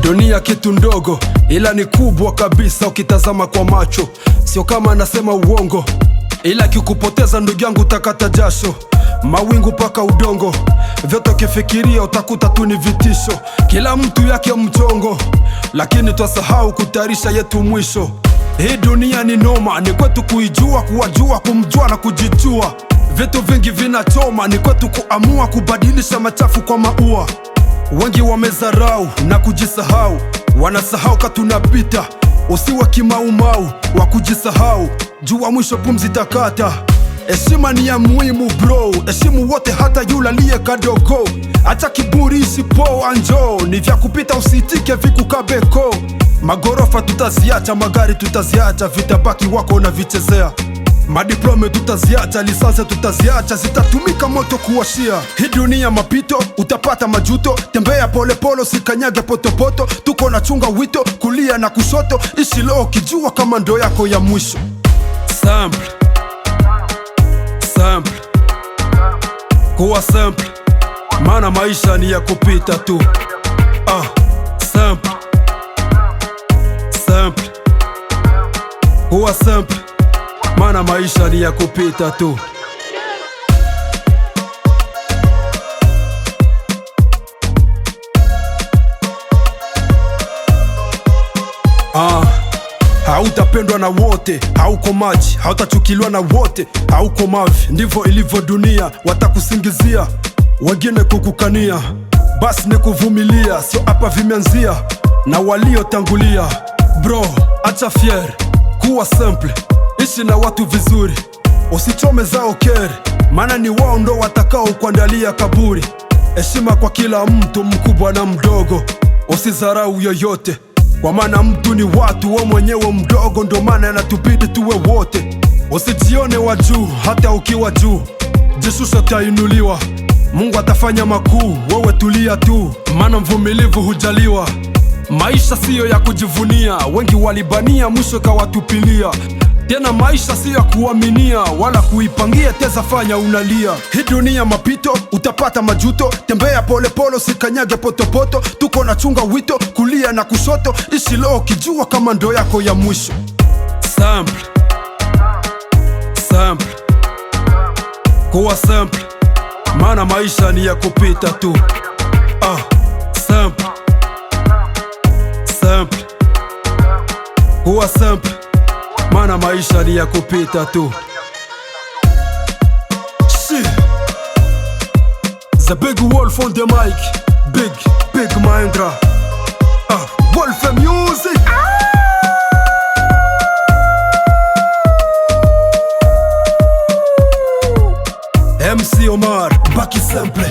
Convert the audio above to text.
Dunia kitu ndogo ila ni kubwa kabisa ukitazama kwa macho. Sio kama nasema uongo, ila kikupoteza ndugu yangu utakata jasho. Mawingu paka udongo, vyote ukifikiria utakuta tu ni vitisho. Kila mtu yake mchongo, lakini twasahau kutayarisha yetu mwisho. Hii dunia ni noma, ni kwetu kuijua, kuwajua, kumjua na kujijua. Vitu vingi vinachoma, ni kwetu kuamua kubadilisha machafu kwa maua. Wengi wamezarau na kujisahau, wanasahau katunapita. Usiwe kimaumau wa kujisahau, jua mwisho pumzi takata. Heshima ni ya muhimu bro, heshimu wote hata yule aliye kadogo. Acha kiburi isipoa njoo, ni vya kupita usitike vikukabeko. Magorofa tutaziacha, magari tutaziacha, vitabaki wako na vichezea. Madiplome tutaziacha, lisanse tutaziacha, zitatumika moto kuwashia. Hii dunia mapito, utapata majuto. Tembea pole pole, usikanyage potopoto. Tuko na chunga wito, kulia na kushoto. Ishi leo kijua kama ndo yako ya mwisho. Simple, simple, kuwa simple, maana maisha ni ya kupita tu. Simple, simple, kuwa simple, maana maisha ni ya kupita tu. Hautapendwa na wote, hauko maji, hautachukiliwa na wote, hauko mavi. Ndivyo ilivyo dunia, watakusingizia, wengine kukukania. Basi ni kuvumilia, sio hapa vimeanzia na waliotangulia. Bro, acha fier, kuwa simple, ishi na watu vizuri, usichome zao keri, maana ni wao ndo watakao kuandalia kaburi. Heshima kwa kila mtu, mkubwa na mdogo, usizarau yoyote, kwa maana mtu ni watu, we mwenyewe mdogo, ndo maana yanatubidi tuwe wote. Usijione wa juu hata ukiwa juu, jishusha utainuliwa. Mungu atafanya makuu, wewe tulia tu, maana mvumilivu hujaliwa. Maisha siyo ya kujivunia, wengi walibania mwisho kawatupilia. Tena maisha siyo ya kuaminia, wala kuipangia teza fanya unalia. Hii dunia mapito, utapata majuto. Tembea pole pole, usikanyage potopoto. Tuko na chunga wito, kulia na kushoto. Ishi leo kijua kama ndo yako ya mwisho. Simple, simple, kuwa simple, maana maisha ni ya kupita tu. Simple, simple, kuwa simple, maana maisha ni ya kupita tu. The big wolf on the mic, big Mahindra. Wolf music. MC Omar, Baki Simple.